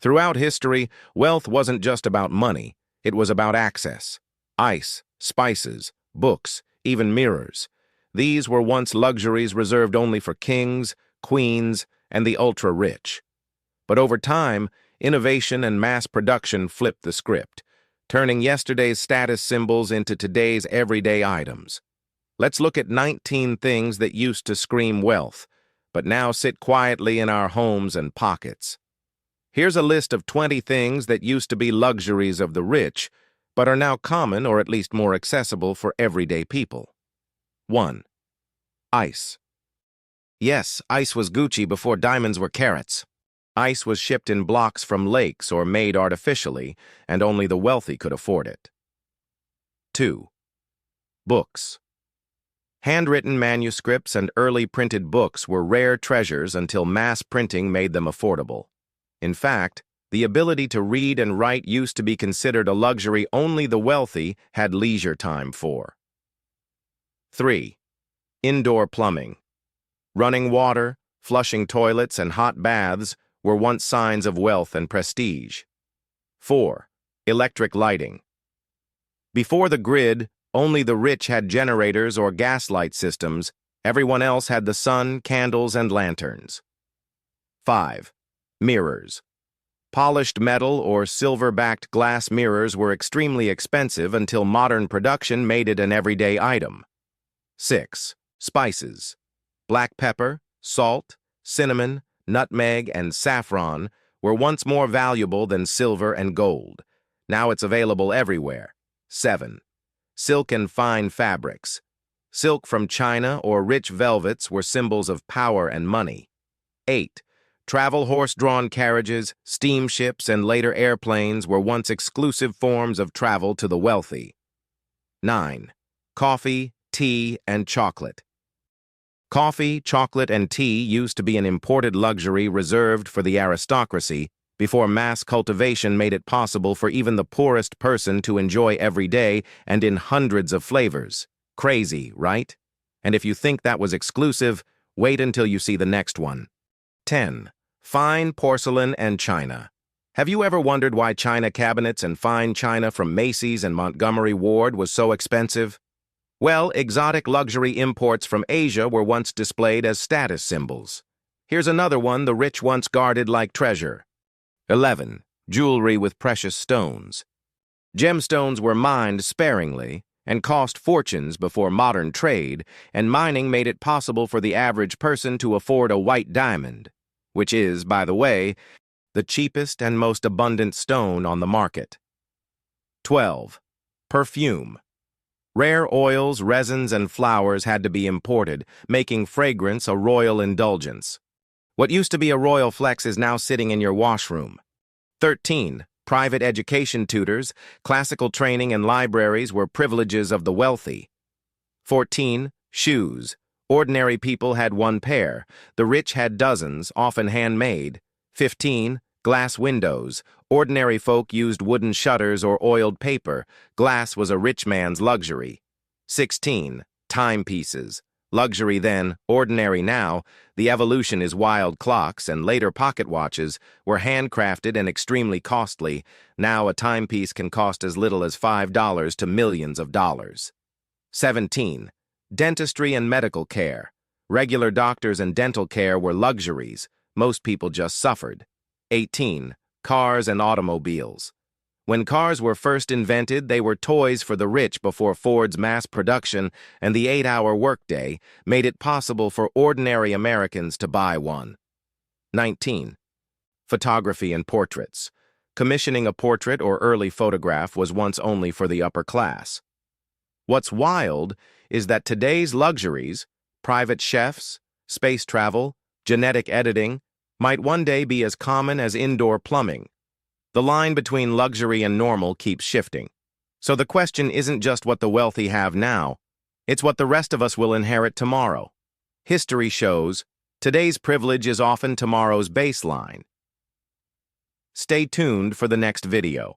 Throughout history, wealth wasn't just about money, it was about access. Ice, spices, books, even mirrors. These were once luxuries reserved only for kings, queens, and the ultra-rich. But over time, innovation and mass production flipped the script, turning yesterday's status symbols into today's everyday items. Let's look at 19 things that used to scream wealth, but now sit quietly in our homes and pockets. Here's a list of 20 things that used to be luxuries of the rich, but are now common or at least more accessible for everyday people. 1. Ice. Yes, ice was Gucci before diamonds were carats. Ice was shipped in blocks from lakes or made artificially, and only the wealthy could afford it. 2. Books. Handwritten manuscripts and early printed books were rare treasures until mass printing made them affordable. In fact, the ability to read and write used to be considered a luxury only the wealthy had leisure time for. 3. Indoor plumbing. Running water, flushing toilets, and hot baths were once signs of wealth and prestige. 4. Electric lighting. Before the grid, only the rich had generators or gaslight systems. Everyone else had the sun, candles, and lanterns. 5. Mirrors. Polished metal or silver-backed glass mirrors were extremely expensive until modern production made it an everyday item. 6. Spices. Black pepper, salt, cinnamon, nutmeg, and saffron were once more valuable than silver and gold. Now it's available everywhere. 7. Silk and fine fabrics. Silk from China or rich velvets were symbols of power and money. 8. Travel horse-drawn carriages, steamships, and later airplanes were once exclusive forms of travel to the wealthy. 9. Coffee, tea, and chocolate. Coffee, chocolate, and tea used to be an imported luxury reserved for the aristocracy before mass cultivation made it possible for even the poorest person to enjoy every day and in hundreds of flavors. Crazy, right? And if you think that was exclusive, wait until you see the next one. 10. Fine porcelain and china. Have you ever wondered why china cabinets and fine china from Macy's and Montgomery Ward was so expensive? Well, exotic luxury imports from Asia were once displayed as status symbols. Here's another one the rich once guarded like treasure. 11. Jewelry with precious stones. Gemstones were mined sparingly and cost fortunes before modern trade, and mining made it possible for the average person to afford a white diamond, which is, by the way, the cheapest and most abundant stone on the market. 12. Perfume. Rare oils, resins, and flowers had to be imported, making fragrance a royal indulgence. What used to be a royal flex is now sitting in your washroom. 13. Private education tutors, classical training, and libraries were privileges of the wealthy. 14. Shoes. Ordinary people had one pair. The rich had dozens, often handmade. 15. Glass windows. Ordinary folk used wooden shutters or oiled paper. Glass was a rich man's luxury. 16. Timepieces. Luxury then, ordinary now. The evolution is wild clocks, and later pocket watches were handcrafted and extremely costly. Now a timepiece can cost as little as $5 to millions of dollars. 17. Dentistry and medical care. Regular doctors and dental care were luxuries. Most people just suffered. 18. Cars and automobiles. When cars were first invented, they were toys for the rich before Ford's mass production and the 8-hour workday made it possible for ordinary Americans to buy one. 19. Photography and portraits. Commissioning a portrait or early photograph was once only for the upper class. What's wild is that today's luxuries, private chefs, space travel, genetic editing, might one day be as common as indoor plumbing. The line between luxury and normal keeps shifting. So the question isn't just what the wealthy have now, it's what the rest of us will inherit tomorrow. History shows today's privilege is often tomorrow's baseline. Stay tuned for the next video.